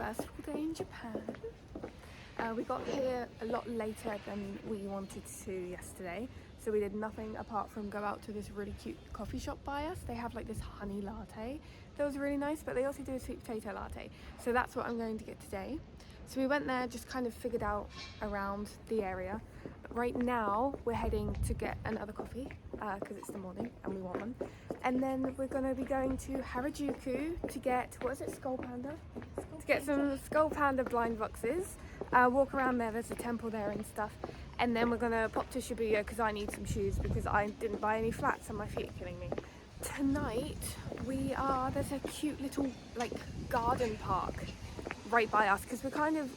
first full day in Japan. We got here a lot later than we wanted to yesterday, so we did nothing apart from go out to this really cute coffee shop by us. They have like this honey latte that was really nice, but they also do a sweet potato latte, so that's what I'm going to get today. So we went there, just kind of figured out around the area. But right now we're heading to get another coffee because it's the morning and we want one, and then we're going to be going to Harajuku to get, what is it, Skull Panda? To get some Skull Panda blind boxes, walk around there, there's a temple there and stuff, and then we're gonna pop to Shibuya because I need some shoes because I didn't buy any flats and my feet are killing me. Tonight there's a cute little like garden park right by us because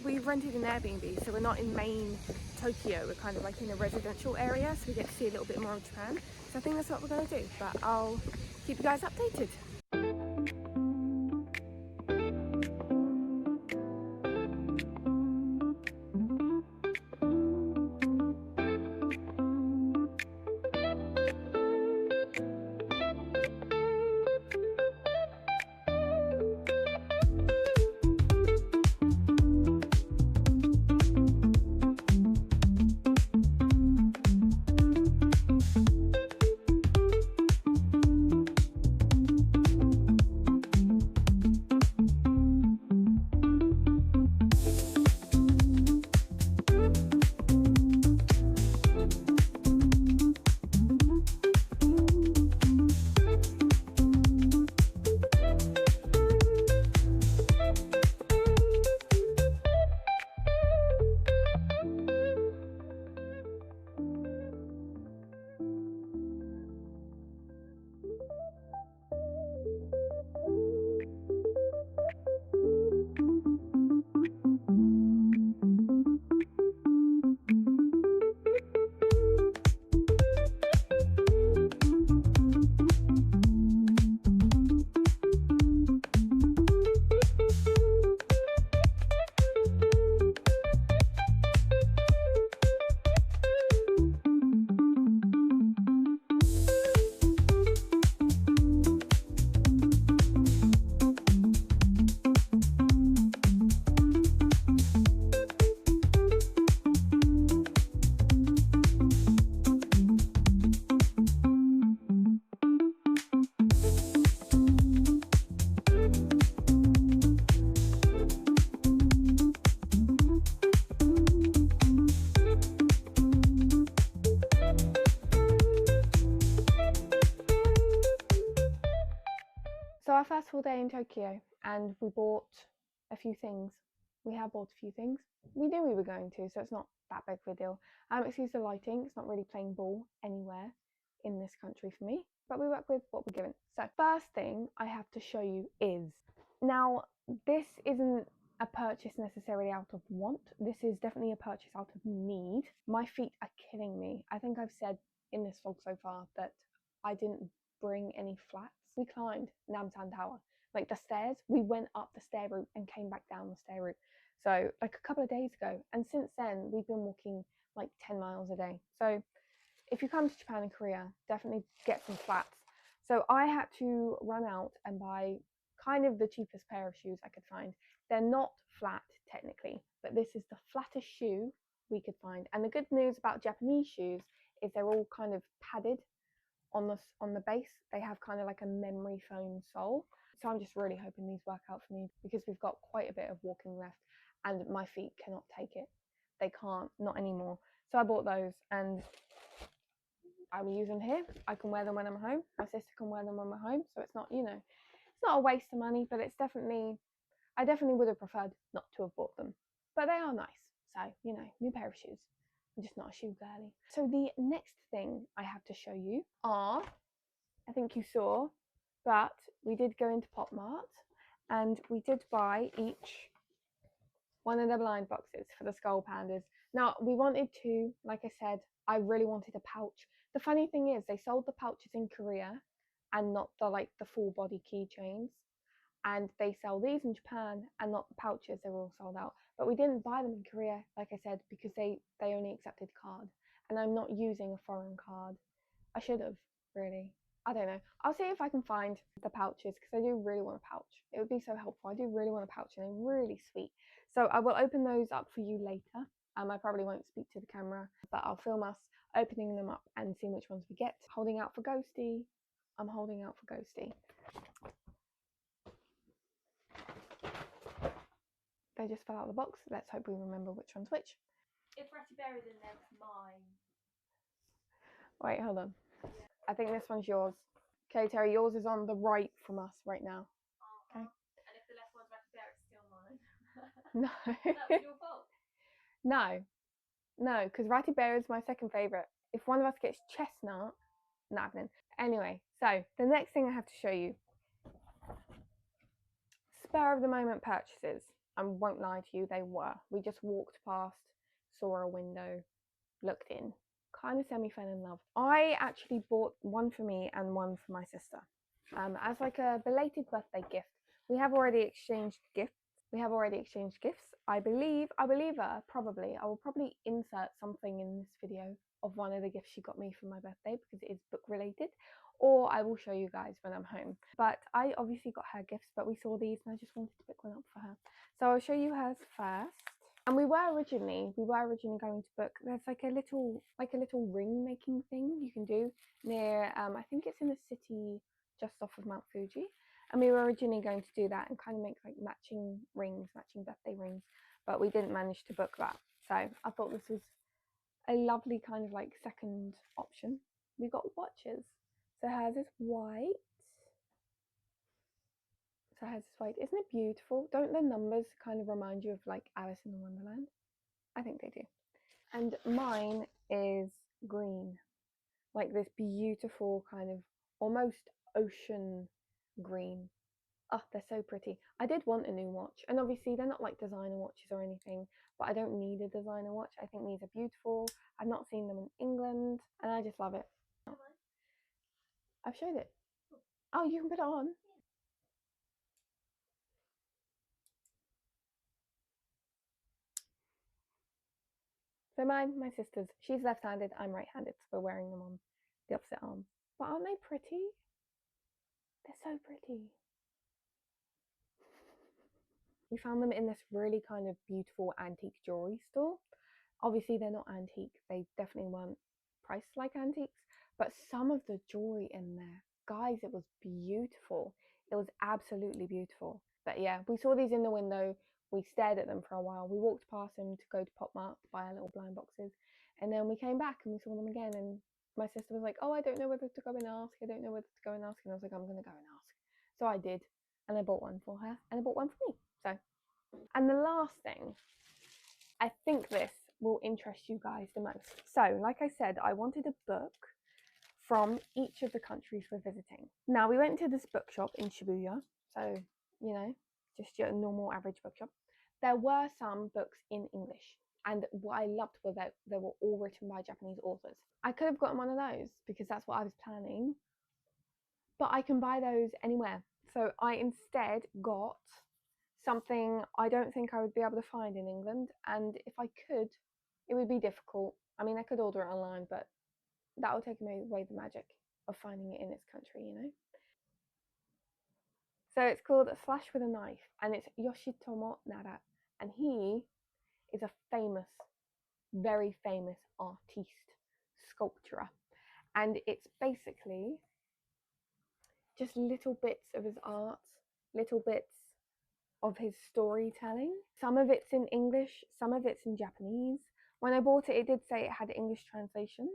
we rented an Airbnb, so we're not in main Tokyo, we're kind of like in a residential area, so we get to see a little bit more of Japan. So I think that's what we're gonna do, but I'll keep you guys updated. So our first full day in Tokyo, and we bought a few things. We have bought a few things. We knew we were going to, so it's not that big of a deal. Excuse the lighting, it's not really playing ball anywhere in this country for me, but we work with what we're given. So first thing I have to show you is, now this isn't a purchase necessarily out of want, this is definitely a purchase out of need. My feet are killing me. I think I've said in this vlog so far that I didn't bring any flats. We climbed Namsan Tower, like the stairs. We went up the stair route and came back down the stair route. So like a couple of days ago, and since then we've been walking like 10 miles a day. So if you come to Japan and Korea, definitely get some flats. So I had to run out and buy kind of the cheapest pair of shoes I could find. They're not flat technically, but this is the flattest shoe we could find. And the good news about Japanese shoes is they're all kind of padded on the base. They have kind of like a memory foam sole, so I'm just really hoping these work out for me because we've got quite a bit of walking left and my feet cannot take it. They can't, not anymore. So I bought those and I will use them here. I can wear them when I'm home, my sister can wear them when we're home, so it's not, it's not a waste of money, but it's definitely, I definitely would have preferred not to have bought them, but they are nice. So new pair of shoes. I'm just not a shoe girly. So the next thing I have to show you are, I think you saw, but we did go into Pop Mart and we did buy each one of the blind boxes for the Skull Pandas. Now we wanted to, like I said, I really wanted a pouch. The funny thing is they sold the pouches in Korea and not the full body keychains. And they sell these in Japan and not the pouches, they were all sold out. But we didn't buy them in Korea, like I said, because they only accepted card. And I'm not using a foreign card. I should have, really. I don't know. I'll see if I can find the pouches because I do really want a pouch. It would be so helpful. I do really want a pouch and they're really sweet. So I will open those up for you later. I probably won't speak to the camera, but I'll film us opening them up and seeing which ones we get. Holding out for Ghosty. I'm holding out for Ghosty. They just fell out of the box. Let's hope we remember which one's which. If Ratty Bear is in there, it's mine. Wait, hold on. Yeah. I think this one's yours. Okay, Terry, yours is on the right from us right now. Okay. And if the left one's Ratty Bear, it's still mine. No. That was your fault. No, because Ratty Bear is my second favourite. If one of us gets Chestnut, not happening. Anyway, so the next thing I have to show you. Spur of the moment purchases. I won't lie to you, they were. We just walked past, saw a window, looked in, kind of semi fell in love. I actually bought one for me and one for my sister as like a belated birthday gift. We have already exchanged gifts. I believe I will probably insert something in this video of one of the gifts she got me for my birthday because it is book related, or I will show you guys when I'm home. But I obviously got her gifts, but we saw these and I just wanted to pick one up for her. So I'll show you hers first. And we were originally going to book. There's like a little ring making thing you can do near. I think it's in the city just off of Mount Fuji. And we were originally going to do that and kind of make like matching birthday rings, but we didn't manage to book that. So I thought this was a lovely kind of like second option. We got watches. So hers is white. Isn't it beautiful? Don't the numbers kind of remind you of like Alice in Wonderland? I think they do. And mine is green, like this beautiful kind of almost ocean green. Oh, they're so pretty. I did want a new watch, and obviously they're not like designer watches or anything, but I don't need a designer watch. I think these are beautiful. I've not seen them in England, and I just love it. I've showed it. Oh, you can put it on. So mine, my sister's, she's left-handed, I'm right-handed, so we're wearing them on the opposite arm. But aren't they pretty? They're so pretty. We found them in this really kind of beautiful antique jewelry store. Obviously, they're not antique. They definitely weren't priced like antiques, but some of the jewelry in there, guys, it was beautiful. It was absolutely beautiful. But yeah, we saw these in the window. We stared at them for a while. We walked past them to go to Pop Mart to buy our little blind boxes. And then we came back and we saw them again. And my sister was like, oh, I don't know whether to go and ask. I don't know whether to go and ask. And I was like, I'm going to go and ask. So I did. And I bought one for her and I bought one for me. So, and the last thing, I think this will interest you guys the most. So, like I said, I wanted a book from each of the countries we're visiting. Now, we went to this bookshop in Shibuya, so, you know, just your normal average bookshop. There were some books in English, and what I loved was that they were all written by Japanese authors. I could have gotten one of those because that's what I was planning, but I can buy those anywhere. So I instead got something I don't think I would be able to find in England, and if I could, it would be difficult. I mean, I could order it online, but that would take away the magic of finding it in its country, you know? So it's called Slash with a Knife, and it's Yoshitomo Nara, and he is a famous, very famous artiste, sculptor, and it's basically just little bits of his art, little bits of his storytelling. Some of it's in English, some of it's in Japanese. When I bought it, it did say it had English translations,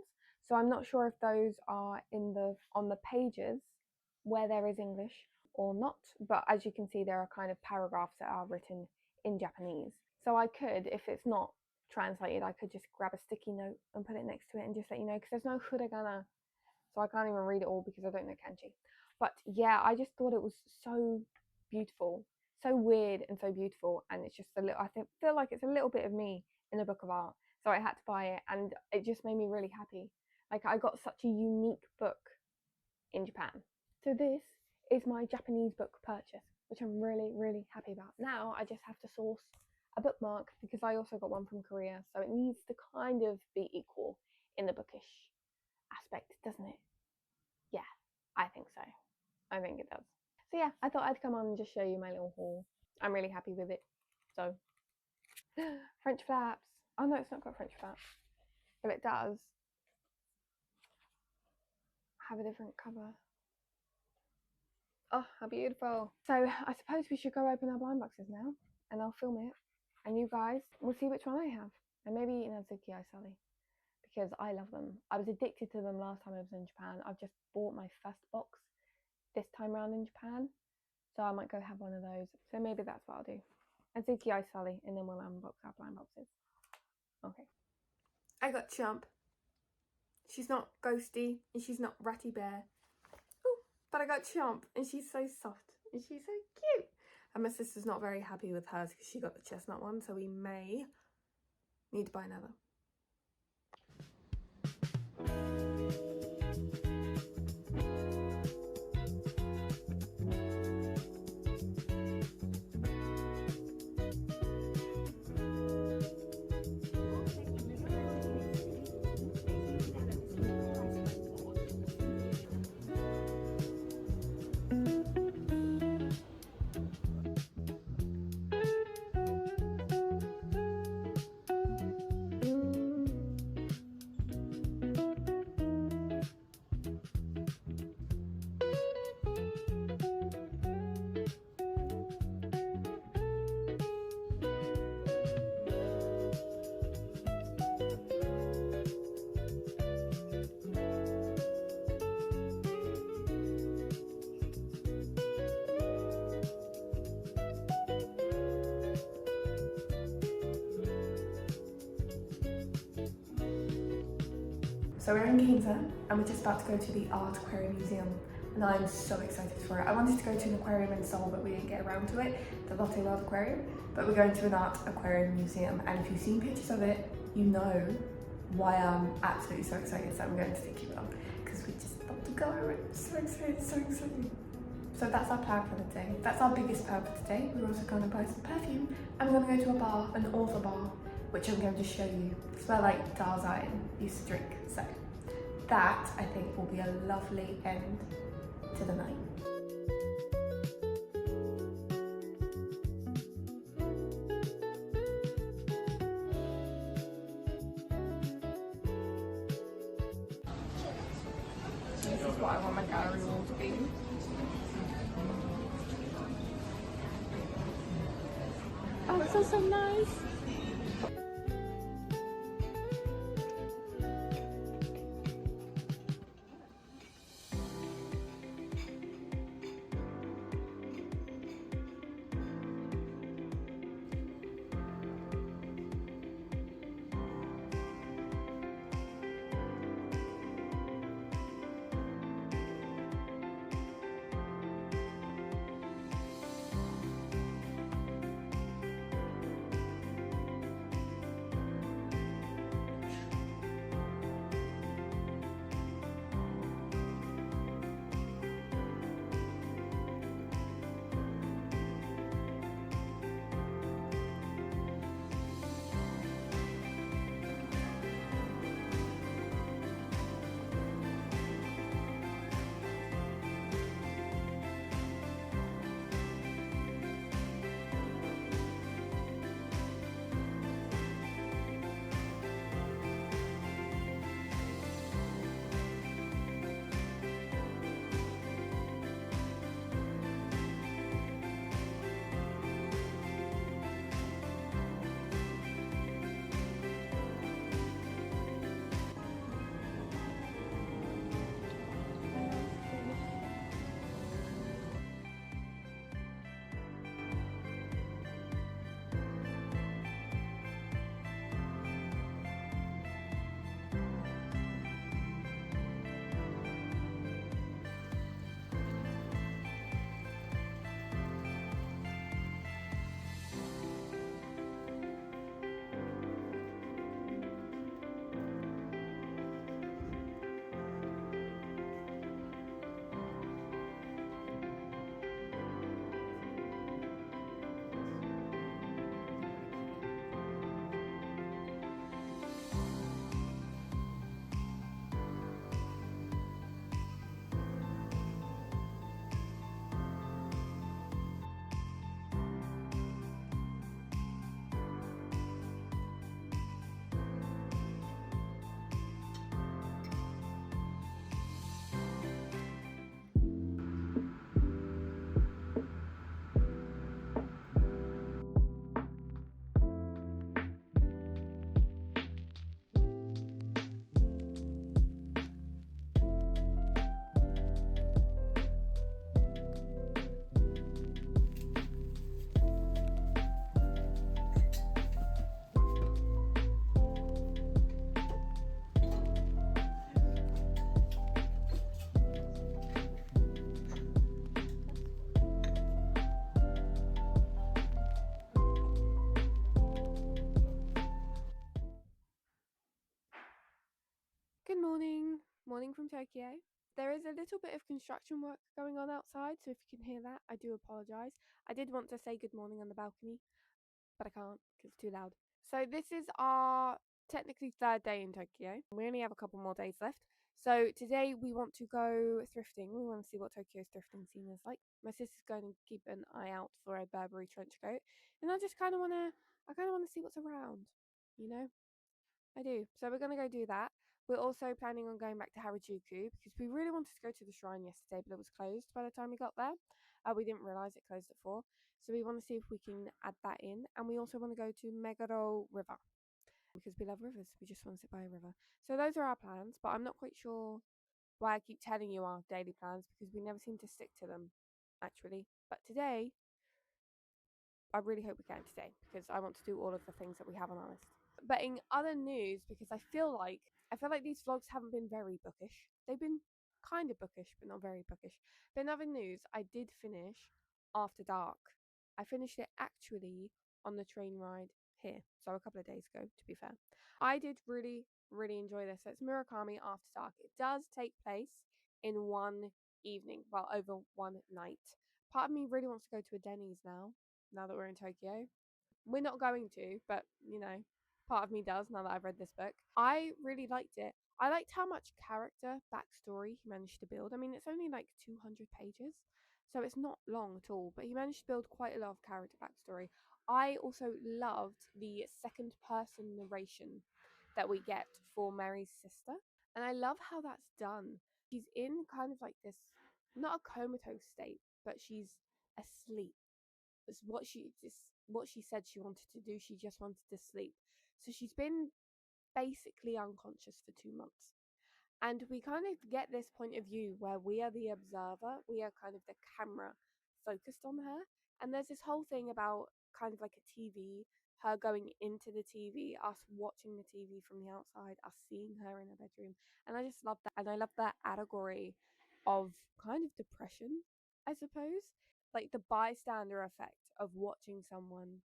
so I'm not sure if those are on the pages where there is English or not, but as you can see, there are kind of paragraphs that are written in Japanese. So I could, if it's not translated, I could just grab a sticky note and put it next to it and just let you know, because there's no hiragana, so I can't even read it all because I don't know kanji. But yeah, I just thought it was so beautiful, so weird and so beautiful, and it's just a little, feel like it's a little bit of me in a book of art, so I had to buy it, and it just made me really happy. Like, I got such a unique book in Japan. So this is my Japanese book purchase, which I'm really, really happy about. Now I just have to source a bookmark because I also got one from Korea, so it needs to kind of be equal in the bookish aspect, doesn't it? Yeah, thought I'd come on and just show you my little haul. I'm really happy with it. So, French flaps. Oh no, it's not got French flaps, but it does have a different cover. Oh, how beautiful. So I suppose we should go open our blind boxes now, and I'll film it, and you guys will see which one I have, and maybe an Azuki Sally, because I love them. I was addicted to them last time I was in Japan. I've just bought my first box this time around in Japan, so I might go have one of those. So maybe that's what I'll do. Azuki Sally, and then we'll unbox our blind boxes. Okay. I got Chump. She's not ghosty, and she's not ratty bear. Ooh, but I got Chump, and she's so soft, and she's so cute. And my sister's not very happy with hers because she got the chestnut one, so we may need to buy another. So we're in Ginza and we're just about to go to the Art Aquarium Museum, and I'm so excited for it. I wanted to go to an aquarium in Seoul, but we didn't get around to it, the Lotte World Aquarium, but we're going to an Art Aquarium Museum, and if you've seen pictures of it, you know why I'm absolutely so excited. So I'm going to take you along because we just about to go. I'm so excited, so excited. So that's our plan for the day. That's our biggest plan for today. We're also going to buy some perfume, and we're going to go to a bar, an author bar, which I'm going to show you. It's where like Dasein used to drink. So that, I think, will be a lovely end to the night. This is what I want my gallery wall to be. Oh, it's also nice. Morning from Tokyo. There is a little bit of construction work going on outside, so if you can hear that, I do apologise. I did want to say good morning on the balcony, but I can't because it's too loud. So this is our technically third day in Tokyo. We only have a couple more days left. So today we want to go thrifting. We want to see what Tokyo's thrifting scene is like. My sister's going to keep an eye out for a Burberry trench coat, and I kind of want to see what's around, you know? I do. So we're going to go do that. We're also planning on going back to Harajuku because we really wanted to go to the shrine yesterday, but it was closed by the time we got there. We didn't realise it closed at 4. So we want to see if we can add that in. And we also want to go to Meguro River because we love rivers. We just want to sit by a river. So those are our plans, but I'm not quite sure why I keep telling you our daily plans because we never seem to stick to them, actually. But today, I really hope we can today because I want to do all of the things that we have on our list. But in other news, because I feel like these vlogs haven't been very bookish. They've been kind of bookish, but not very bookish. But in other news, I did finish After Dark. I finished it actually on the train ride here, so a couple of days ago, to be fair. I did really, really enjoy this. So it's Murakami After Dark. It does take place in one evening, well, over one night. Part of me really wants to go to a Denny's now that we're in Tokyo. We're not going to, but part of me does now that I've read this book. I really liked it. I liked how much character backstory he managed to build. I mean, it's only like 200 pages, so it's not long at all, but he managed to build quite a lot of character backstory. I also loved the second person narration that we get for Mary's sister, and I love how that's done. She's in kind of like this, not a comatose state, but she's asleep. It's what she said she wanted to do. She just wanted to sleep. So she's been basically unconscious for 2 months. And we kind of get this point of view where we are the observer, we are kind of the camera focused on her. And there's this whole thing about kind of like a TV, her going into the TV, us watching the TV from the outside, us seeing her in her bedroom. And I just love that. And I love that allegory of kind of depression, I suppose. Like the bystander effect of watching someone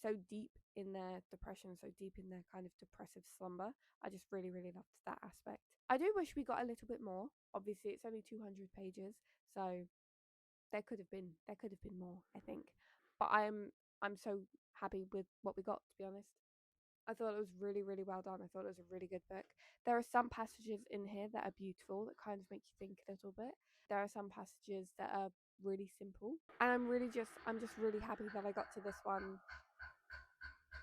so deep in their depression, so deep in their kind of depressive slumber. I just really, really loved that aspect. I do wish we got a little bit more. Obviously, it's only 200 pages, so there could have been more, I think. But I'm so happy with what we got, to be honest. I thought it was really, really well done. I thought it was a really good book. There are some passages in here that are beautiful, that kind of make you think a little bit. There are some passages that are really simple. And I'm just really happy that I got to this one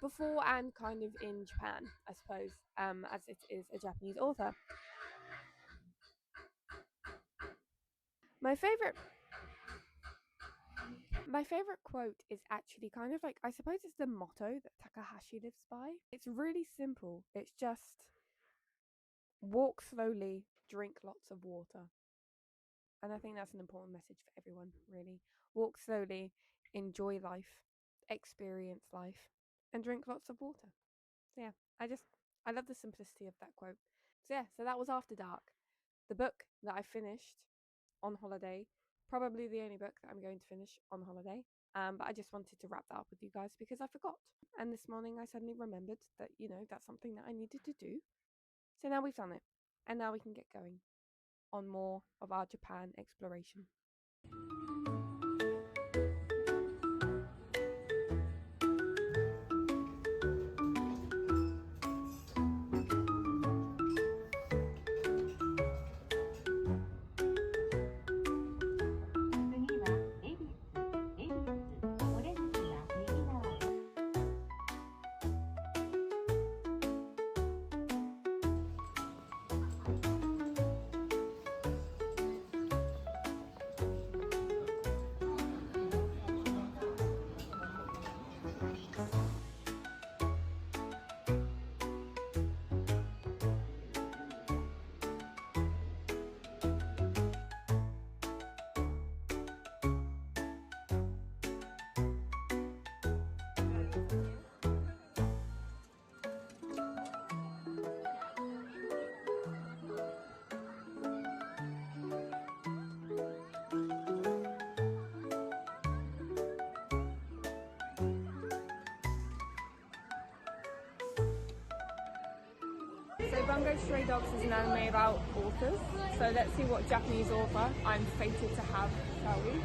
before and kind of in Japan, I suppose, as it is a Japanese author. My favorite quote is actually kind of like, I suppose it's the motto that Takahashi lives by. It's really simple. It's just walk slowly, drink lots of water. And I think that's an important message for everyone, really. Walk slowly, enjoy life, experience life, and drink lots of water. So yeah, I love the simplicity of that quote. So yeah, so that was After Dark, the book that I finished on holiday. Probably the only book that I'm going to finish on holiday. But I just wanted to wrap that up with you guys because I forgot. And this morning I suddenly remembered that, that's something that I needed to do. So now we've done it. And now we can get going on more of our Japan exploration. So Bungo Stray Dogs is an anime about authors. So let's see what Japanese author I'm fated to have, shall we?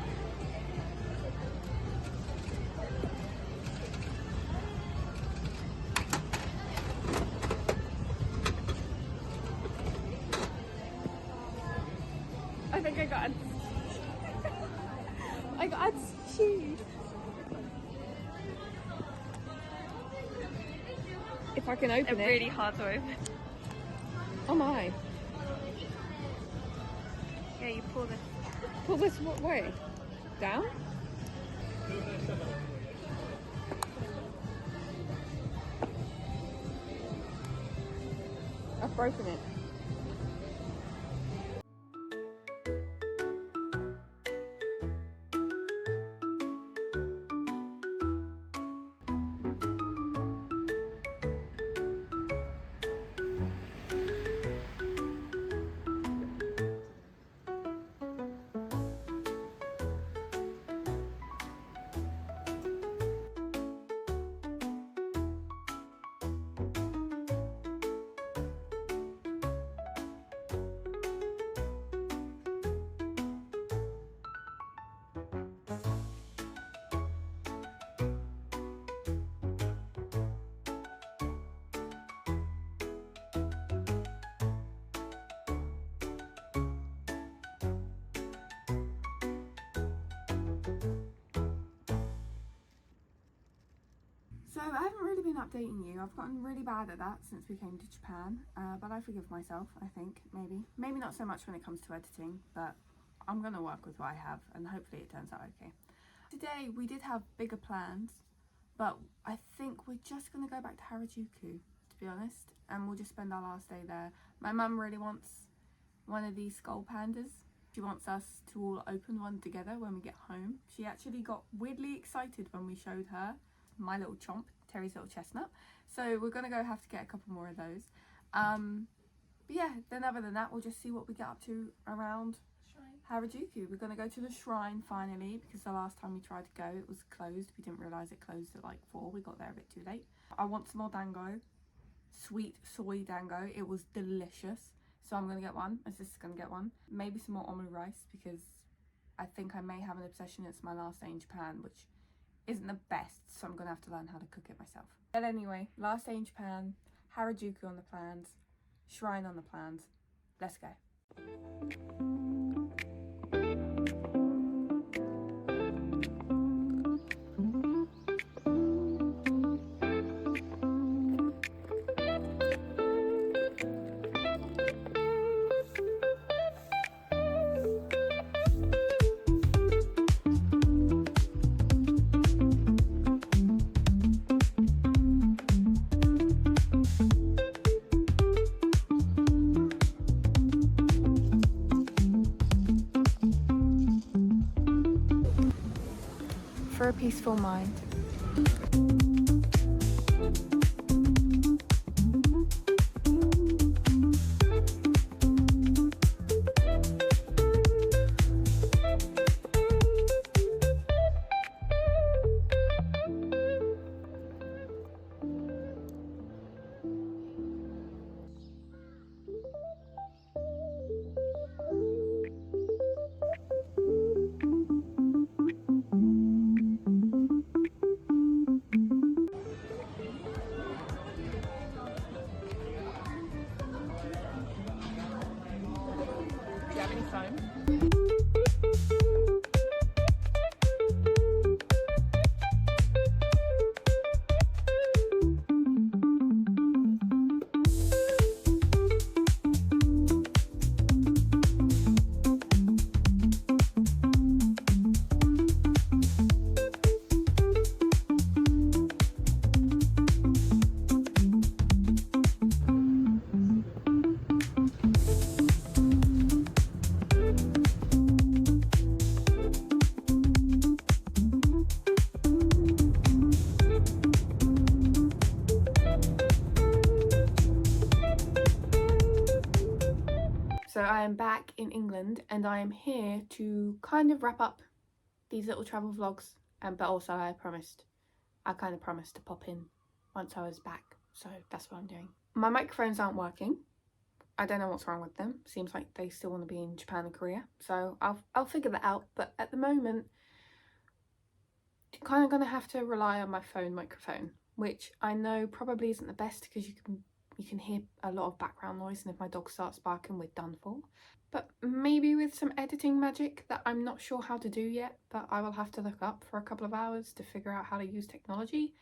I think I got I got cheese. If I can open it. It's really hard to open. Oh my. Yeah, you pull this. Pull this what way? Down? I've broken it. So I haven't really been updating you. I've gotten really bad at that since we came to Japan, but I forgive myself, I think, maybe not so much when it comes to editing, but I'm gonna work with what I have and hopefully it turns out okay. Today we did have bigger plans, but I think we're just gonna go back to Harajuku, to be honest, and we'll just spend our last day there. My mum really wants one of these skull pandas. She wants us to all open one together when we get home. She actually got weirdly excited when we showed her my little chomp, Terry's little chestnut. So we're gonna go have to get a couple more of those. But yeah, then other than that, we'll just see what we get up to around Harajuku. We're gonna go to the shrine finally, because the last time we tried to go, it was closed. We didn't realise it closed at like 4. We got there a bit too late. I want some more dango, sweet soy dango. It was delicious. So I'm gonna get one. My sister's gonna get one. Maybe some more omu rice, because I think I may have an obsession. It's my last day in Japan, which isn't the best, so I'm gonna have to learn how to cook it myself. But anyway, last day in Japan, Harajuku on the plans, shrine on the plans. Let's go. For a peaceful mind. Do you have any phone? So I am back in England and I am here to kind of wrap up these little travel vlogs, but also I kind of promised to pop in once I was back, so that's what I'm doing. My microphones aren't working. I don't know what's wrong with them. Seems like they still want to be in Japan and Korea. So I'll figure that out. But at the moment, you're kind of going to have to rely on my phone microphone, which I know probably isn't the best because you can hear a lot of background noise, and if my dog starts barking, we're done for. But maybe with some editing magic that I'm not sure how to do yet, but I will have to look up for a couple of hours to figure out how to use technology,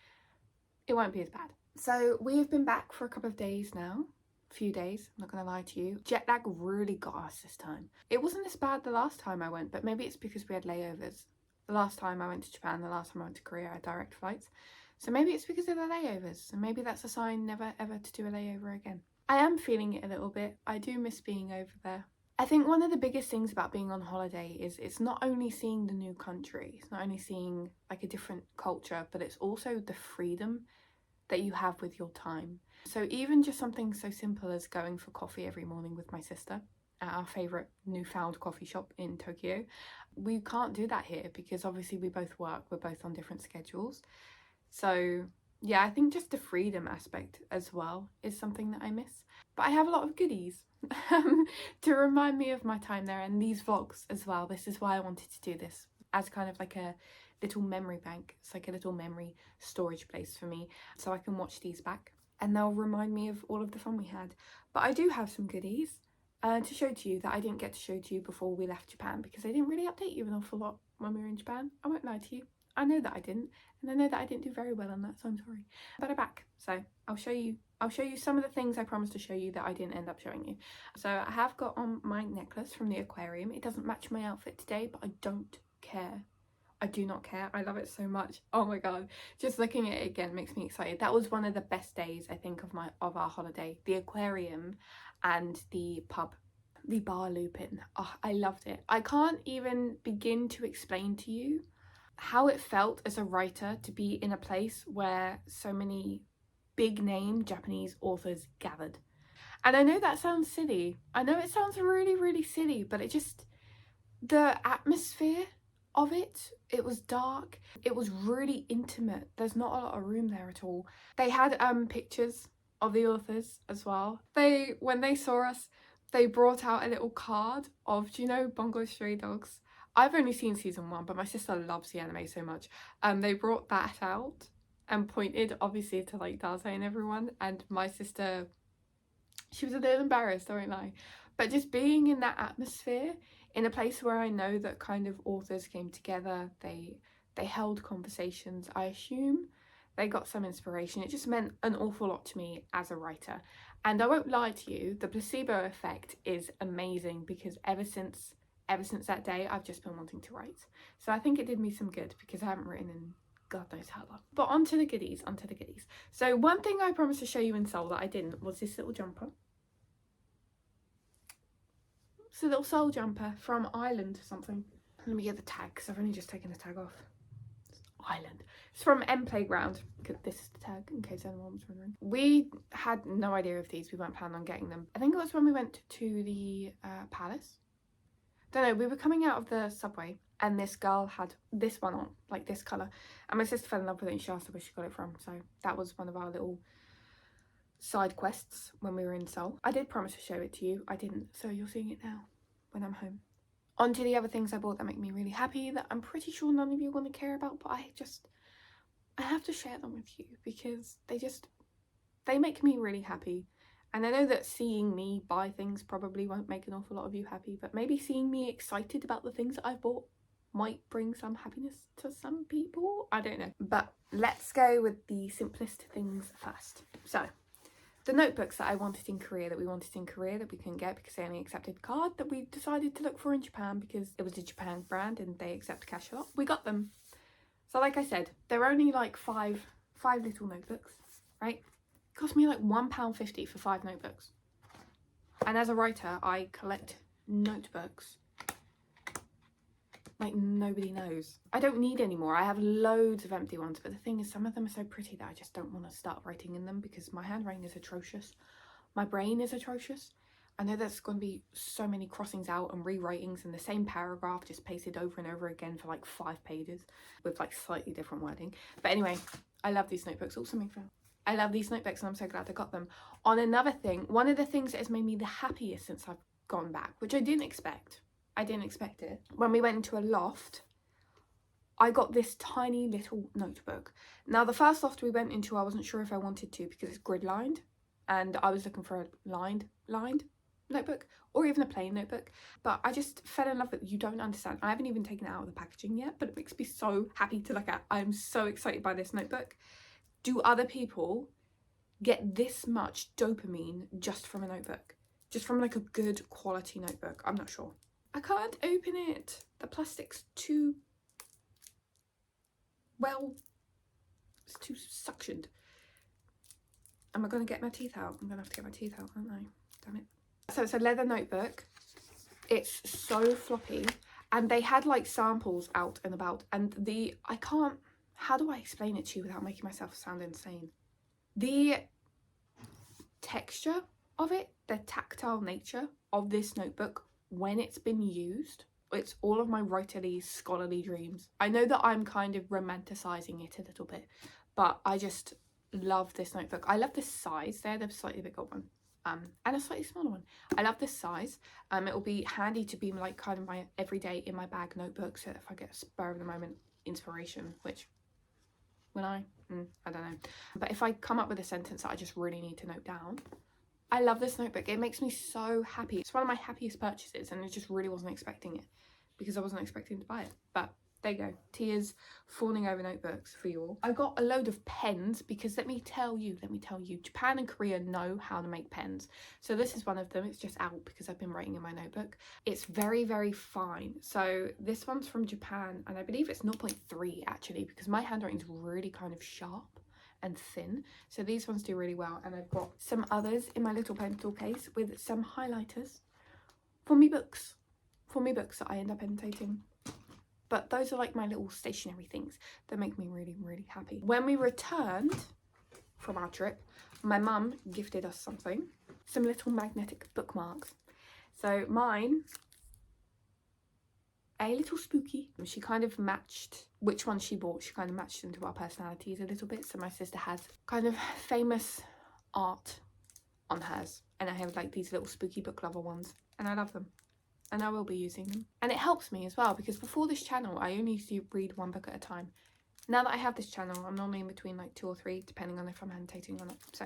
it won't be as bad. So we have been back for a couple of days now. Few days, I'm not gonna lie to you. Jet lag really got us this time. It wasn't as bad the last time I went, but maybe it's because we had layovers. The last time I went to Japan, the last time I went to Korea, I had direct flights. So maybe it's because of the layovers, and maybe that's a sign never ever to do a layover again. I am feeling it a little bit. I do miss being over there. I think one of the biggest things about being on holiday is it's not only seeing the new country, it's not only seeing like a different culture, but it's also the freedom that you have with your time. So even just something so simple as going for coffee every morning with my sister at our favourite newfound coffee shop in Tokyo, we can't do that here because obviously we both work, we're both on different schedules. So yeah, I think just the freedom aspect as well is something that I miss. But I have a lot of goodies to remind me of my time there, and these vlogs as well. This is why I wanted to do this, as kind of like a little memory bank. It's like a little memory storage place for me, so I can watch these back and they'll remind me of all of the fun we had. But I do have some goodies to show to you that I didn't get to show to you before we left Japan, because I didn't really update you an awful lot when we were in Japan. I won't lie to you. I know that I didn't, and I know that I didn't do very well on that, so I'm sorry. But I'm back, so I'll show you some of the things I promised to show you that I didn't end up showing you. So I have got on my necklace from the aquarium. It doesn't match my outfit today, but I don't care. I do not care. I love it so much. Oh my god, just looking at it again makes me excited. That was one of the best days I think of our holiday. The aquarium and the pub, the bar looping. Oh, I loved it. I can't even begin to explain to you how it felt as a writer to be in a place where so many big name Japanese authors gathered. And I know that sounds silly. I know it sounds really, really silly, but it just, the atmosphere of it was dark, it was really intimate. There's not a lot of room there at all. They had pictures of the authors as well. When they saw us, they brought out a little card of, do you know Bungo Stray Dogs? I've only seen season 1, but my sister loves the anime so much. They brought that out and pointed obviously to like Daze and everyone, and my sister, she was a little embarrassed, I won't lie. But just being in that atmosphere, in a place where I know that kind of authors came together, they held conversations, I assume they got some inspiration. It just meant an awful lot to me as a writer. And I won't lie to you, the placebo effect is amazing, because ever since that day I've just been wanting to write. So I think it did me some good, because I haven't written in God knows how long. But onto the goodies. So one thing I promised to show you in Seoul that I didn't was this little jumper. It's a little Seoul jumper from Ireland or something. Let me get the tag, because I've only just taken the tag off. It's Ireland. It's from M Playground. This is the tag, in case anyone was wondering. We had no idea of these. We weren't planning on getting them. I think it was when we went to the palace. Don't know, we were coming out of the subway and this girl had this one on, like this colour. And my sister fell in love with it and she asked her where she got it from. So that was one of our little side quests when we were in Seoul. I did promise to show it to you. I didn't, so you're seeing it now when I'm home. On to the other things I bought that make me really happy, that I'm pretty sure none of you want to care about, but I have to share them with you because they make me really happy. And I know that seeing me buy things probably won't make an awful lot of you happy, but maybe seeing me excited about the things that I've bought might bring some happiness to some people. I don't know. But let's go with the simplest things first. So, the notebooks that I wanted in Korea, that we couldn't get because they only accepted card, that we decided to look for in Japan because it was a Japan brand and they accept cash a lot. We got them. So like I said, they're only like five little notebooks, right? Cost me like £1.50 for 5 notebooks. And as a writer, I collect notebooks like nobody knows. I don't need any more. I have loads of empty ones, but the thing is, some of them are so pretty that I just don't want to start writing in them because my handwriting is atrocious. My brain is atrocious. I know there's going to be so many crossings out and rewritings and the same paragraph just pasted over and over again for like 5 pages with like slightly different wording. But anyway, I love these notebooks. Oh, something fell. I love these notebooks and I'm so glad I got them. On another thing, one of the things that has made me the happiest since I've gone back, which I didn't expect. I didn't expect it. When we went into a loft, I got this tiny little notebook. Now, the first loft we went into, I wasn't sure if I wanted to because it's grid lined, and I was looking for a lined notebook or even a plain notebook. But I just fell in love with it. You don't understand. I haven't even taken it out of the packaging yet, but it makes me so happy to look at. I'm so excited by this notebook. Do other people get this much dopamine just from a notebook? Just from like a good quality notebook? I'm not sure. I can't open it. The plastic's too, well, it's too suctioned. Am I going to get my teeth out? I'm going to have to get my teeth out, aren't I? Damn it. So it's a leather notebook. It's so floppy. And they had like samples out and about. And how do I explain it to you without making myself sound insane? The texture of it, the tactile nature of this notebook when it's been used, it's all of my writerly, scholarly dreams. I know that I'm kind of romanticizing it a little bit, but I just love this notebook. I love the size there. There's a slightly bigger one and a slightly smaller one. I love this size. It will be handy to be like kind of my everyday in my bag notebook, so if I get a spur of the moment inspiration, which when I don't know, but if I come up with a sentence that I just really need to note down, I love this notebook. It makes me so happy. It's one of my happiest purchases, and I just really wasn't expecting it because I wasn't expecting to buy it. But there you go. Tears falling over notebooks for you all. I got a load of pens because let me tell you, Japan and Korea know how to make pens. So this is one of them. It's just out because I've been writing in my notebook. It's very, very fine. So this one's from Japan, and I believe it's 0.3 actually, because my handwriting's really kind of sharp and thin, so these ones do really well. And I've got some others in my little pencil case with some highlighters for me books that I end up annotating. But those are like my little stationary things that make me really, really happy. When we returned from our trip, my mum gifted us some little magnetic bookmarks. So mine, a little spooky. She kind of matched which one she bought. She kind of matched into our personalities a little bit. So my sister has kind of famous art on hers, and I have like these little spooky book lover ones, and I love them, and I will be using them. And it helps me as well because before this channel I only used to read one book at a time. Now that I have this channel, I'm normally in between like 2 or 3 depending on if I'm annotating or not. So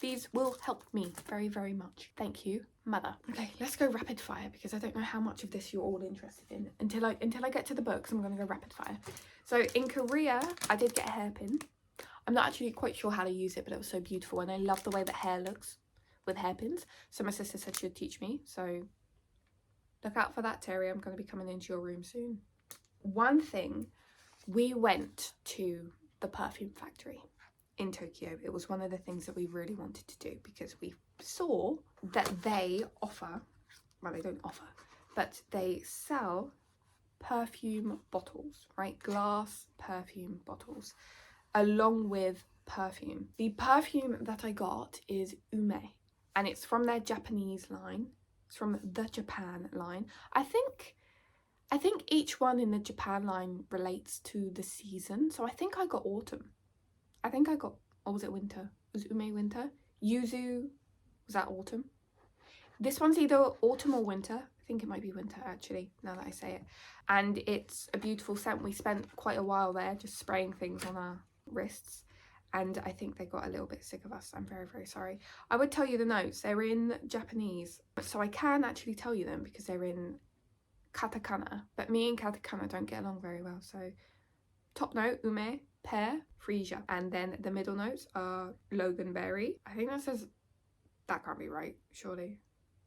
these will help me very, very much. Thank you, mother. Okay, let's go rapid fire because I don't know how much of this you're all interested in. Until I get to the books, I'm going to go rapid fire. So in Korea, I did get a hairpin. I'm not actually quite sure how to use it, but it was so beautiful, and I love the way that hair looks with hairpins. So my sister said she would teach me. So look out for that, Terry. I'm going to be coming into your room soon. One thing, we went to the perfume factory in Tokyo. It was one of the things that we really wanted to do because we saw that they offer, well, they don't offer, but they sell perfume bottles, right? Glass perfume bottles along with perfume. The perfume that I got is Ume, and it's from their Japanese line. It's from the Japan line. I think each one in the Japan line relates to the season. So I think I got autumn. I think I got, or was it winter? Was Ume winter? Yuzu, was that autumn? This one's either autumn or winter. I think it might be winter actually, now that I say it. And it's a beautiful scent. We spent quite a while there just spraying things on our wrists, and I think they got a little bit sick of us. I'm very, very sorry. I would tell you the notes. They're in Japanese, so I can actually tell you them because they're in katakana, but me and katakana don't get along very well. So top note, ume, pear, freesia, and then the middle notes are loganberry. I think that says, that can't be right, surely.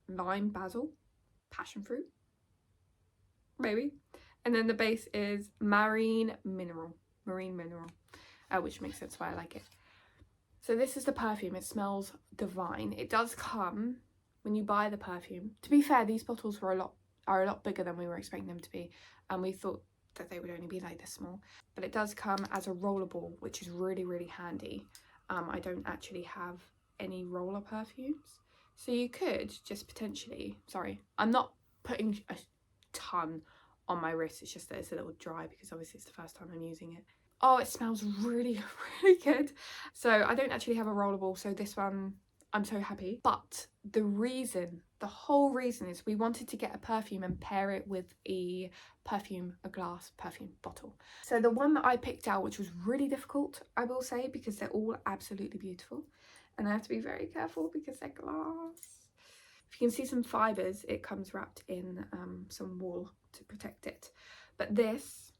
Lime, basil, passion fruit, maybe. And then the base is marine mineral, which makes sense why I like it. So this is the perfume. It smells divine. It does come when you buy the perfume. To be fair, these bottles are a lot bigger than we were expecting them to be, and we thought that they would only be like this small. But it does come as a rollerball, which is really, really handy. I don't actually have any roller perfumes, so you could just potentially, sorry, I'm not putting a ton on my wrist, it's just that it's a little dry because obviously it's the first time I'm using it. Oh, it smells really, really good. So I don't actually have a rollable, so this one, I'm so happy. But the whole reason is we wanted to get a perfume and pair it with a glass perfume bottle. So the one that I picked out, which was really difficult, I will say, because they're all absolutely beautiful. And I have to be very careful because they're glass. If you can see some fibres, it comes wrapped in some wool to protect it. But this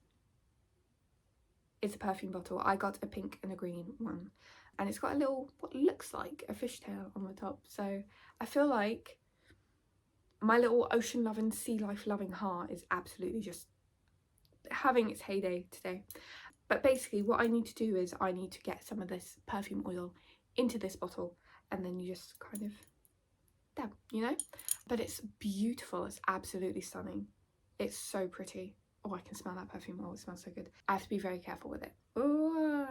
is a perfume bottle. I got a pink and a green one, and it's got a little, what looks like a fishtail on the top. So I feel like my little ocean loving, sea life loving heart is absolutely just having its heyday today. But basically what I need to do is I need to get some of this perfume oil into this bottle, and then you just kind of dab, you know? But it's beautiful. It's absolutely stunning. It's so pretty. Oh, I can smell that perfume oil. It smells so good. I have to be very careful with it. Oh,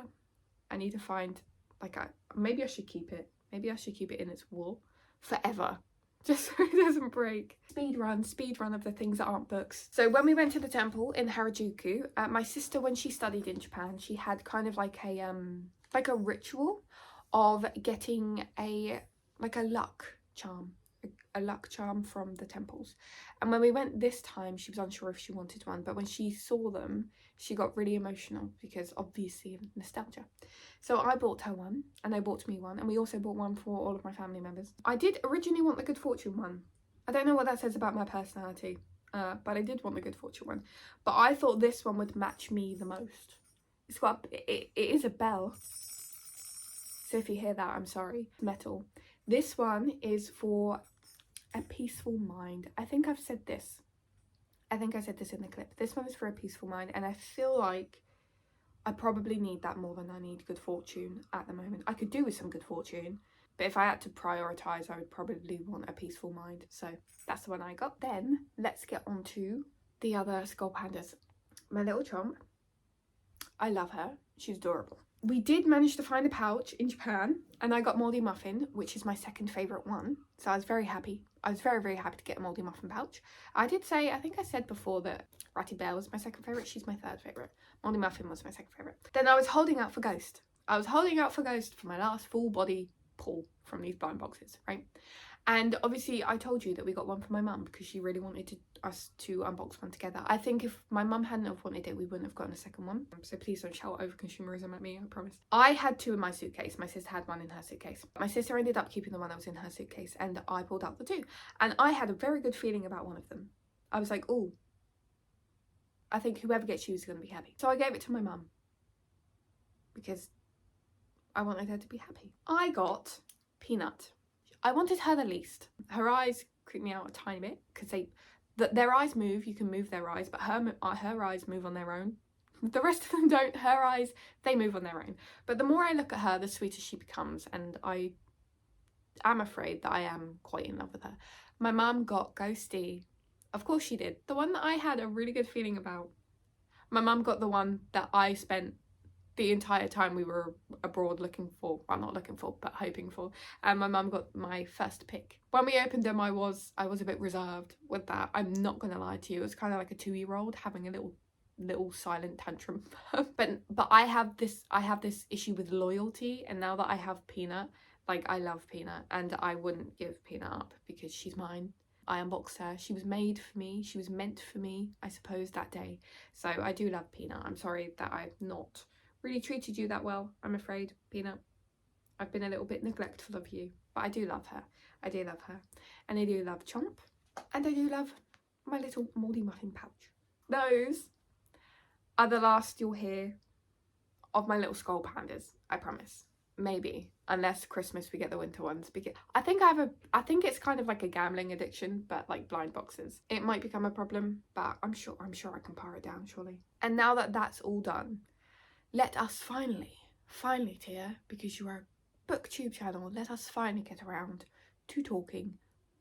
I need to find, like, maybe I should keep it. Maybe I should keep it in its wool forever, just so it doesn't break. Speed run of the things that aren't books. So when we went to the temple in Harajuku, my sister, when she studied in Japan, she had kind of like a ritual of getting a luck charm. A luck charm from the temples. And when we went this time, she was unsure if she wanted one, but when she saw them, she got really emotional because obviously nostalgia. So I bought her one, and they bought me one, and we also bought one for all of my family members. I did originally want the Good Fortune one. I don't know what that says about my personality, but I did want the Good Fortune one. But I thought this one would match me the most. It's got, it is a bell. So if you hear that, I'm sorry. Metal. This one is for a peaceful mind. I think I've said this. I think I said this in the clip. This one is for a peaceful mind, and I feel like I probably need that more than I need Good Fortune at the moment. I could do with some Good Fortune, but if I had to prioritise, I would probably want a peaceful mind. So that's the one I got. Then let's get on to the other skull pandas. My little chomp. I love her. She's adorable. We did manage to find a pouch in Japan, and I got Moldy Muffin, which is my second favourite one. So I was very happy. I was very, very happy to get a Moldy Muffin pouch. I did say, I think I said before that Ratty Bear was my second favourite. She's my third favourite. Moldy Muffin was my second favourite. Then I was holding out for Ghost. I was holding out for Ghost for my last full body pull from these blind boxes, right? And obviously I told you that we got one for my mum because she really wanted us to unbox one together. I think if my mum hadn't have wanted it, we wouldn't have gotten a second one. So please don't shout over consumerism at me, I promise. I had two in my suitcase. My sister had one in her suitcase. My sister ended up keeping the one that was in her suitcase, and I pulled out the two. And I had a very good feeling about one of them. I was like, oh, I think whoever gets you is going to be happy. So I gave it to my mum because I wanted her to be happy. I got Peanut. I wanted her the least. Her eyes creep me out a tiny bit because their eyes move. You can move their eyes, but her eyes move on their own. The rest of them don't. Her eyes, they move on their own. But the more I look at her, the sweeter she becomes, and I am afraid that I am quite in love with her. My mum got Ghosty. Of course she did. The one that I had a really good feeling about. My mum got the one that I spent the entire time we were abroad looking for, well, not looking for, but hoping for. And my mum got my first pick. When we opened them, I was a bit reserved with that. I'm not gonna lie to you. It was kind of like a 2-year-old having a little silent tantrum. but I have this issue with loyalty, and now that I have Peanut, like, I love Peanut, and I wouldn't give Peanut up because she's mine. I unboxed her. She was made for me. She was meant for me, I suppose, that day. So I do love Peanut. I'm sorry that I've not really treated you that well, I'm afraid, Peanut. I've been a little bit neglectful of you, but I do love her. I do love her. And I do love Chomp. And I do love my little Moldy Muffin pouch. Those are the last you'll hear of my little skull pandas, I promise. Maybe, unless Christmas we get the winter ones. Because I think it's kind of like a gambling addiction, but like blind boxes. It might become a problem, but I'm sure I can pare it down, surely. And now that that's all done, let us finally, Tia, because you are a booktube channel, let us finally get around to talking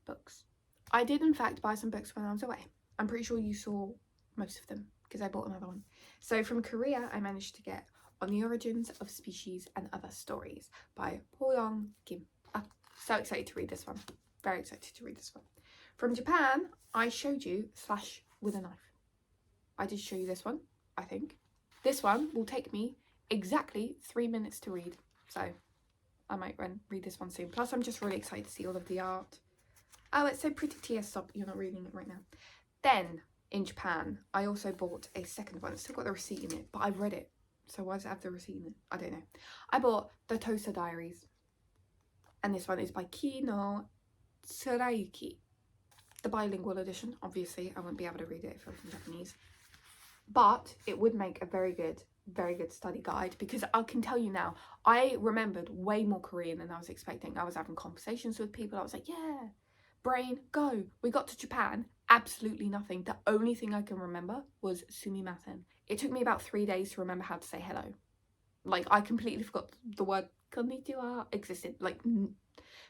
books. I did in fact buy some books when I was away. I'm pretty sure you saw most of them because I bought another one. So from Korea, I managed to get On the Origins of Species and Other Stories by Po-young Kim. So excited to read this one. Very excited to read this one. From Japan, I showed you Slash with a Knife. I did show you this one, I think. This one will take me exactly 3 minutes to read, so I might read this one soon. Plus, I'm just really excited to see all of the art. Oh, it's so pretty. Tia, stop. You're not reading it right now. Then, in Japan, I also bought a second one. It's still got the receipt in it, but I've read it. So why does it have the receipt in it? I don't know. I bought the Tosa Diaries. And this one is by Kino Tsurayuki. The bilingual edition, obviously. I wouldn't be able to read it if it was in Japanese. But it would make a very good study guide, because I can tell you now, I remembered way more Korean than I was expecting. I was having conversations with people. I was like, yeah, brain, go. We got to Japan, absolutely nothing. The only thing I can remember was sumimasen. It took me about 3 days to remember how to say hello. Like, I completely forgot the word konnichiwa existed. Like,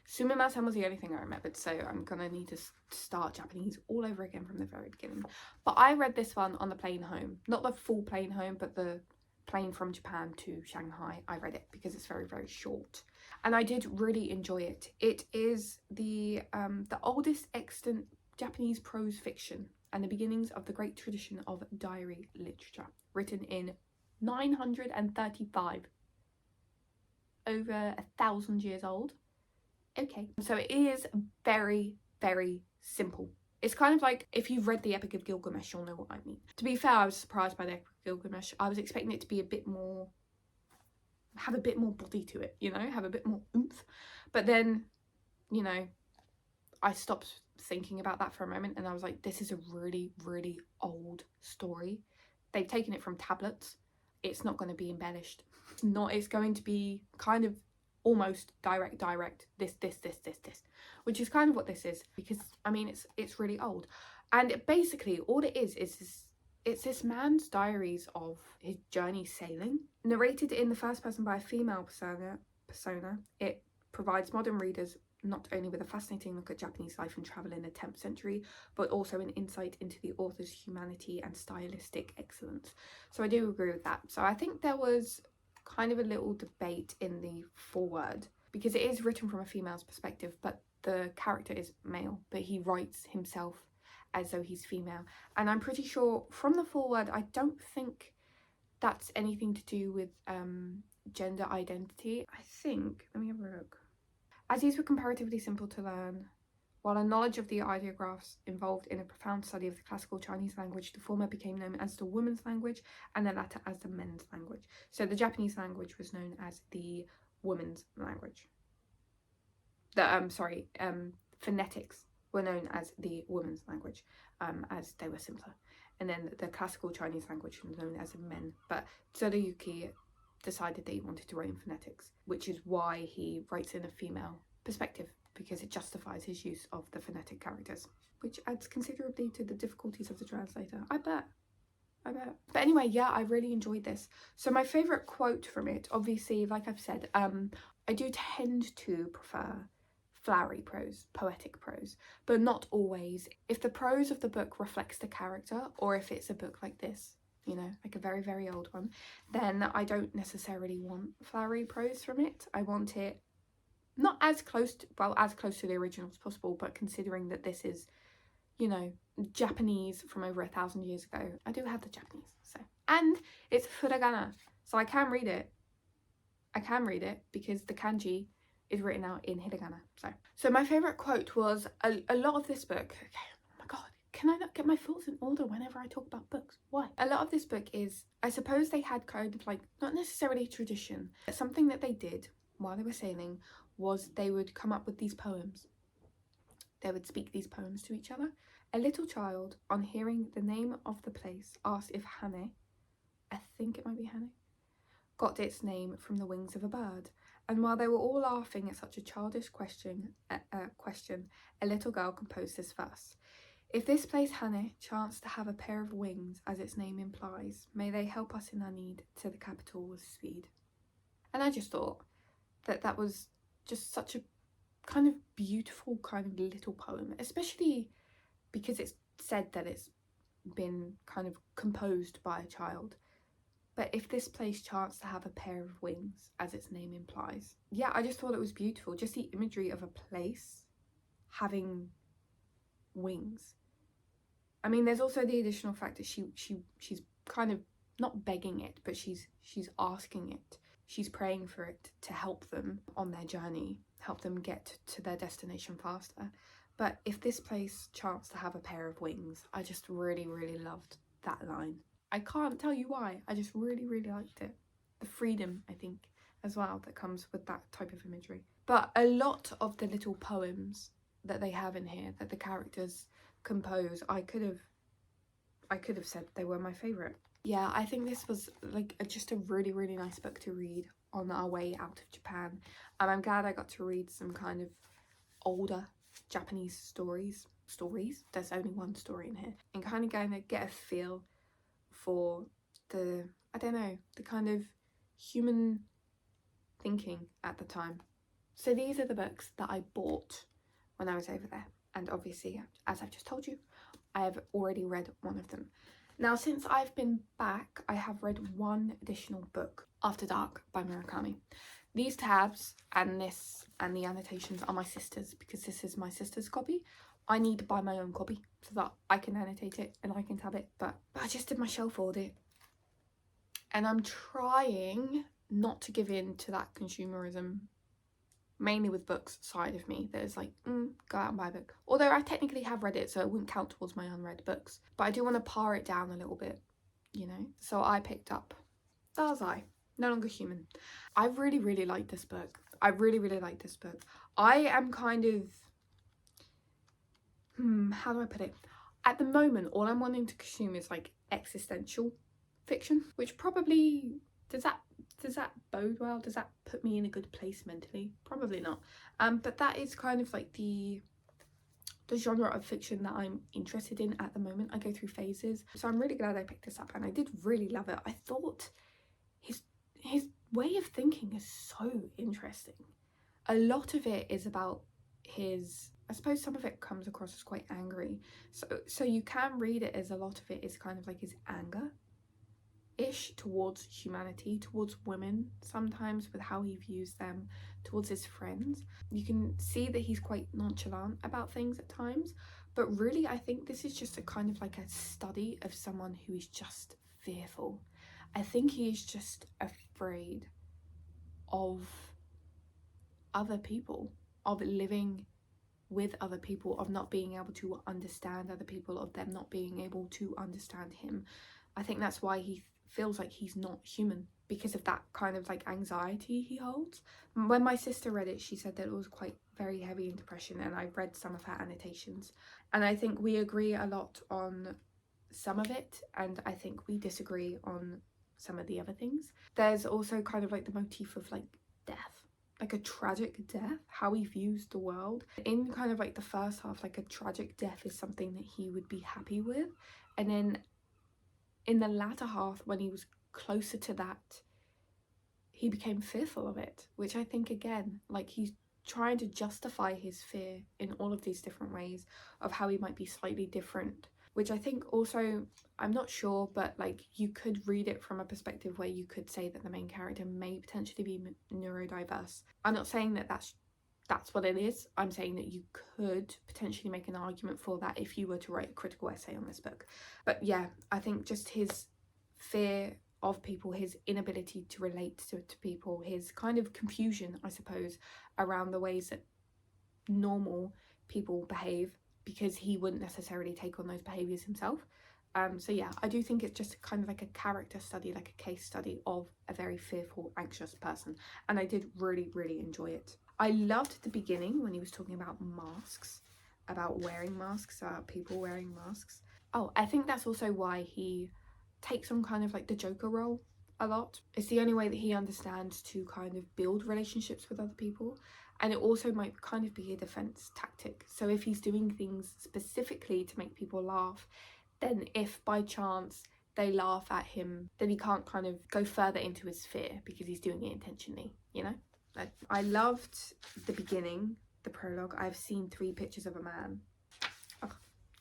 sumimasen was the only thing I remembered, so I'm gonna need to start Japanese all over again from the very beginning. But I read this one on the plane home. Not the full plane home, but the plane from Japan to Shanghai. I read it because it's very, very short. And I did really enjoy it. It is the oldest extant Japanese prose fiction and the beginnings of the great tradition of diary literature, written in 935. Over 1,000 years old. Okay, so it is very, very simple. It's kind of like, if you've read the Epic of Gilgamesh, you'll know what I mean. To be fair, I was surprised by the Epic of Gilgamesh. I was expecting it to be a bit more, have a bit more body to it, you know, have a bit more oomph. But then, you know, I stopped thinking about that for a moment, and I was like, this is a really, really old story. They've taken it from tablets. It's not going to be embellished. It's going to be kind of almost direct, this, which is kind of what this is, because I mean, it's really old. And basically all it is it's this man's diaries of his journey sailing, narrated in the first person by a female persona. It provides modern readers not only with a fascinating look at Japanese life and travel in the 10th century, but also an insight into the author's humanity and stylistic excellence. So I do agree with that. So I think there was kind of a little debate in the foreword, because it is written from a female's perspective, but the character is male, but he writes himself as though he's female. And I'm pretty sure from the foreword, I don't think that's anything to do with gender identity. I think, let me have a look. As these were comparatively simple to learn, while a knowledge of the ideographs involved in a profound study of the classical Chinese language, the former became known as the woman's language and the latter as the men's language. So the Japanese language was known as the woman's language. Phonetics were known as the woman's language, as they were simpler. And then the classical Chinese language was known as men. But Tsurayuki decided that he wanted to write in phonetics, which is why he writes in a female perspective, because it justifies his use of the phonetic characters, which adds considerably to the difficulties of the translator. I bet. But anyway, yeah, I really enjoyed this. So my favourite quote from it, obviously, like I've said, I do tend to prefer flowery prose, poetic prose, but not always. If the prose of the book reflects the character, or if it's a book like this, you know, like a very, very old one, then I don't necessarily want flowery prose from it. I want it not as close to, well, as close to the original as possible, but considering that this is, you know, Japanese from over 1,000 years ago, I do have the Japanese, so. And it's hiragana, so I can read it. I can read it because the kanji is written out in hiragana, so my favourite quote was a lot of this book, okay, oh my god, can I not get my thoughts in order whenever I talk about books? Why? A lot of this book is, I suppose they had kind of like, not necessarily tradition, but something that they did while they were sailing was they would come up with these poems. They would speak these poems to each other. A little child, on hearing the name of the place, asked if Hane, I think it might be Hane, got its name from the wings of a bird. And while they were all laughing at such a childish question, a little girl composed this verse. If this place Hane chanced to have a pair of wings, as its name implies, may they help us in our need to the capital with speed. And I just thought that was just such a kind of beautiful kind of little poem, especially because it's said that it's been kind of composed by a child. But if this place chanced to have a pair of wings, as its name implies. Yeah, I just thought it was beautiful. Just the imagery of a place having wings. I mean, there's also the additional fact that she's kind of not begging it, but she's asking it. She's praying for it to help them on their journey, help them get to their destination faster. But if this place chanced to have a pair of wings, I just really, really loved that line. I can't tell you why, I just really, really liked it. The freedom, I think, as well, that comes with that type of imagery. But a lot of the little poems that they have in here, that the characters compose, I could have said they were my favourite. Yeah, I think this was like just a really, really nice book to read on our way out of Japan. And I'm glad I got to read some kind of older Japanese stories. There's only one story in here. And kind of going to get a feel for the, I don't know, the kind of human thinking at the time. So these are the books that I bought when I was over there. And obviously, as I've just told you, I have already read one of them. Now, since I've been back, I have read one additional book, After Dark by Murakami. These tabs and this and the annotations are my sister's, because this is my sister's copy. I need to buy my own copy so that I can annotate it and I can tab it, but I just did my shelf audit. And I'm trying not to give in to that consumerism, mainly with books side of me, that is like, go out and buy a book. Although I technically have read it, so it wouldn't count towards my unread books. But I do want to par it down a little bit, you know? So I picked up Darzai, No Longer Human. I really, really like this book. I really, really like this book. I am kind of, how do I put it? At the moment, all I'm wanting to consume is like existential fiction, which probably, does that bode well? Does that put me in a good place mentally? Probably not. But that is kind of like the genre of fiction that I'm interested in at the moment. I go through phases. So I'm really glad I picked this up, and I did really love it. I thought his way of thinking is so interesting. A lot of it is about his, I suppose some of it comes across as quite angry. So you can read it as a lot of it is kind of like his anger-ish towards humanity, towards women sometimes, with how he views them, towards his friends. You can see that he's quite nonchalant about things at times, but really I think this is just a kind of like a study of someone who is just fearful. I think he is just afraid of other people, of living with other people, of not being able to understand other people, of them not being able to understand him. I think that's why he feels like he's not human, because of that kind of like anxiety he holds. When my sister read it, she said that it was quite very heavy in depression, and I read some of her annotations, and I think we agree a lot on some of it, and I think we disagree on some of the other things. There's also kind of like the motif of like death, like a tragic death, how he views the world. In kind of like the first half, like a tragic death is something that he would be happy with, and then in the latter half, when he was closer to that, he became fearful of it, which I think, again, like he's trying to justify his fear in all of these different ways of how he might be slightly different, which I think also, I'm not sure, but like you could read it from a perspective where you could say that the main character may potentially be neurodiverse. I'm not saying that that's what it is. I'm saying that you could potentially make an argument for that if you were to write a critical essay on this book. But yeah, I think just his fear of people, his inability to relate to people, his kind of confusion, I suppose, around the ways that normal people behave, because he wouldn't necessarily take on those behaviours himself. So yeah, I do think it's just kind of like a character study, like a case study of a very fearful, anxious person, and I did really, really enjoy it. I loved the beginning when he was talking about masks, about wearing masks, about people wearing masks. Oh, I think that's also why he takes on kind of like the Joker role a lot. It's the only way that he understands to kind of build relationships with other people, and it also might kind of be a defense tactic. So if he's doing things specifically to make people laugh, then if by chance they laugh at him, then he can't kind of go further into his fear because he's doing it intentionally, you know? I loved the beginning, the prologue. I've seen 3 pictures of a man. Oh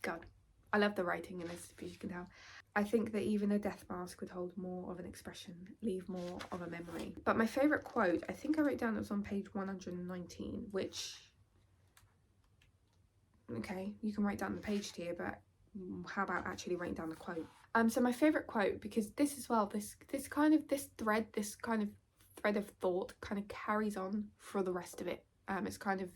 god, I love the writing in this, if you can tell. I think that even a death mask would hold more of an expression, leave more of a memory. But my favourite quote, I think I wrote down, it was on page 119, which, okay, you can write down the page here, but how about actually writing down the quote? So my favourite quote, because this as well, this kind of thread of thought kind of carries on for the rest of it. It's kind of,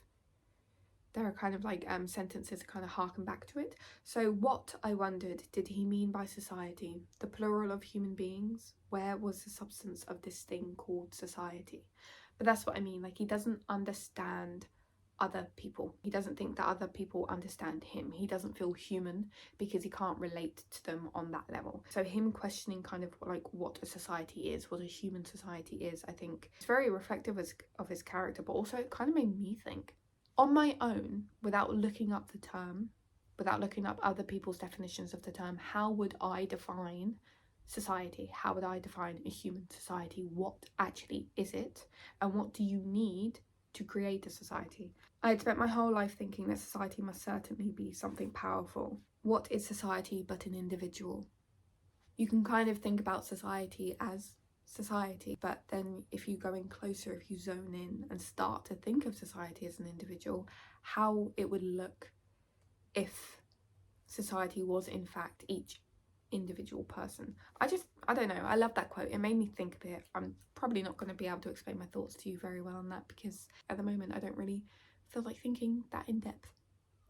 there are kind of like sentences that kind of harken back to it. So what, I wondered, did he mean by society? The plural of human beings? Where was the substance of this thing called society? But that's what I mean, like he doesn't understand other people. He doesn't think that other people understand him. He doesn't feel human because he can't relate to them on that level. So him questioning kind of like what a society is, what a human society is, I think it's very reflective of his character, but also it kind of made me think on my own, without looking up the term, without looking up other people's definitions of the term. How would I define society? How would I define a human society? What actually is it? And what do you need to create a society? I had spent my whole life thinking that society must certainly be something powerful. What is society but an individual? You can kind of think about society as society, but then if you go in closer, if you zone in and start to think of society as an individual, how it would look if society was in fact each individual person. I don't know, I love that quote. It made me think a bit. I'm probably not going to be able to explain my thoughts to you very well on that, because at the moment I don't really feel like thinking that in depth,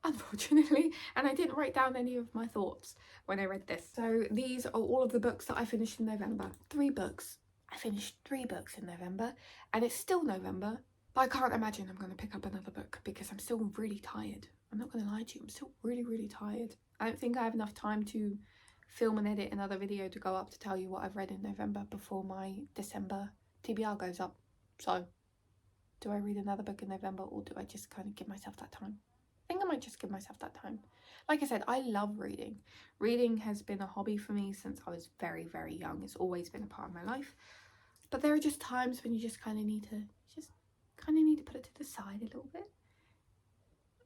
unfortunately, and I didn't write down any of my thoughts when I read this. So these are all of the books that I finished in November. 3 books. I finished 3 books in November, and it's still November, but I can't imagine I'm going to pick up another book because I'm still really tired. I'm not going to lie to you, I'm still really tired. I don't think I have enough time to film and edit another video to go up to tell you what I've read in November before my December TBR goes up. So do I read another book in November, or do I just kind of give myself that time? I think I might just give myself that time. Like I said, I love reading. Reading has been a hobby for me since I was very young. It's always been a part of my life. But there are just times when you just kind of need to put it to the side a little bit.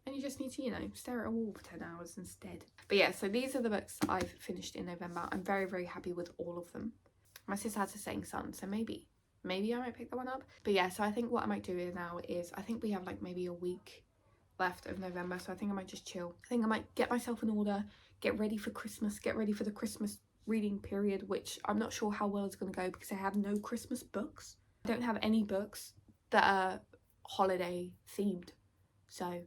And you just need to, you know, stare at a wall for 10 hours instead. But yeah, so these are the books I've finished in November. I'm very happy with all of them. My sister has a Setting Sun, so maybe I might pick that one up. But yeah, so I think what I might do now is, I think we have like maybe a week left of November, so I think I might just chill. I think I might get myself in order, get ready for Christmas, get ready for the Christmas reading period, which I'm not sure how well it's going to go because I have no Christmas books. I don't have any books that are holiday themed, so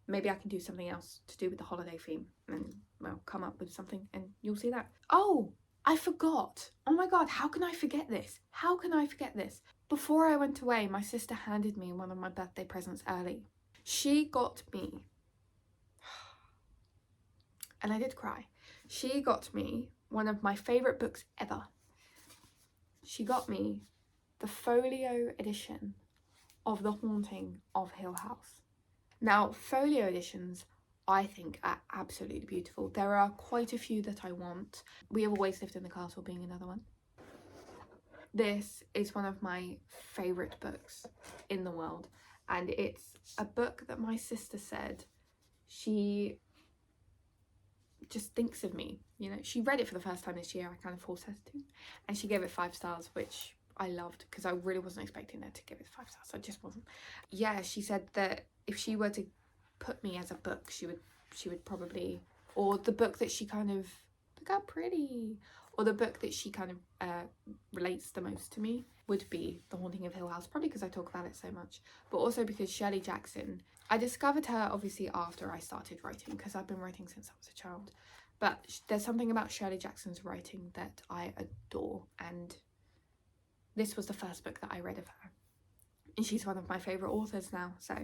maybe I can do something else to do with the holiday theme and, well, come up with something and you'll see that. Oh, I forgot. Oh my god, how can I forget this? How can I forget this? Before I went away, my sister handed me one of my birthday presents early. She got me, and I did cry, she got me one of my favourite books ever. She got me the folio edition of The Haunting of Hill House. Now, folio editions, I think, are absolutely beautiful. There are quite a few that I want. We Have Always Lived in the Castle being another one. This is one of my favourite books in the world, and it's a book that my sister said she just thinks of me. You know, she read it for the first time this year. I kind of forced her to, and she gave it 5 stars, which I loved because I really wasn't expecting her to give it 5 stars. I just wasn't. Yeah, she said that if she were to put me as a book, she would probably, or the book that she kind of, look how pretty, or the book that she kind of relates the most to me would be The Haunting of Hill House, probably because I talk about it so much, but also because Shirley Jackson, I discovered her obviously after I started writing, because I've been writing since I was a child, but there's something about Shirley Jackson's writing that I adore, and this was the first book that I read of her, and she's one of my favourite authors now. So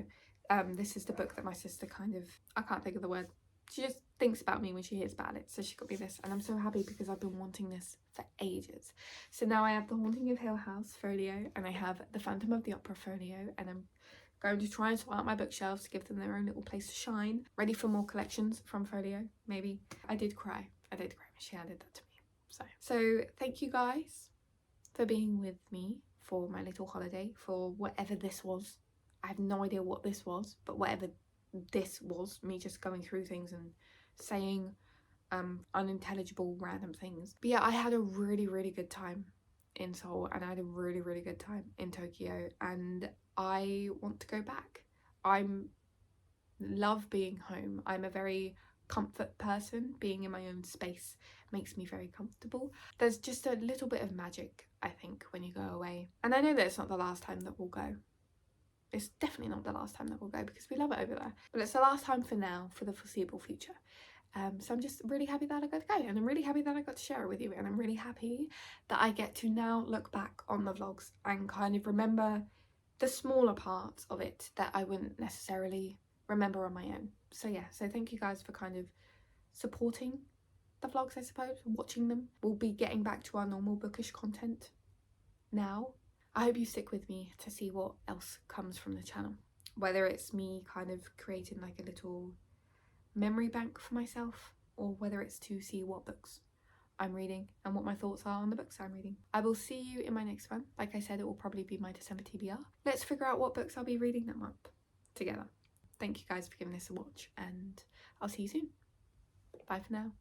this is the book that my sister kind of, I can't think of the word, she just thinks about me when she hears about it, so she got me this, and I'm so happy because I've been wanting this for ages. So now I have The Haunting of Hill House folio, and I have The Phantom of the Opera folio, and I'm going to try and sort out my bookshelves to give them their own little place to shine, ready for more collections from folio, maybe. I did cry when she handed that to me. So thank you guys for being with me for my little holiday, for whatever this was. I have no idea what this was, but whatever this was, me just going through things and saying unintelligible random things. But yeah, I had a really good time in Seoul, and I had a really good time in Tokyo, and I want to go back. I love being home. I'm a very comfort person. Being in my own space makes me very comfortable. There's just a little bit of magic, I think, when you go away. And I know that it's not the last time that we'll go. It's definitely not the last time that we'll go because we love it over there. But it's the last time for now, for the foreseeable future. So I'm just really happy that I got to go, and I'm really happy that I got to share it with you, and I'm really happy that I get to now look back on the vlogs and kind of remember the smaller parts of it that I wouldn't necessarily remember on my own. So yeah, so thank you guys for kind of supporting the vlogs, I suppose, watching them. We'll be getting back to our normal bookish content now. I hope you stick with me to see what else comes from the channel, whether it's me kind of creating like a little memory bank for myself, or whether it's to see what books I'm reading and what my thoughts are on the books I'm reading. I will see you in my next one. Like I said, it will probably be my December TBR. Let's figure out what books I'll be reading that month together. Thank you guys for giving this a watch, and I'll see you soon. Bye for now.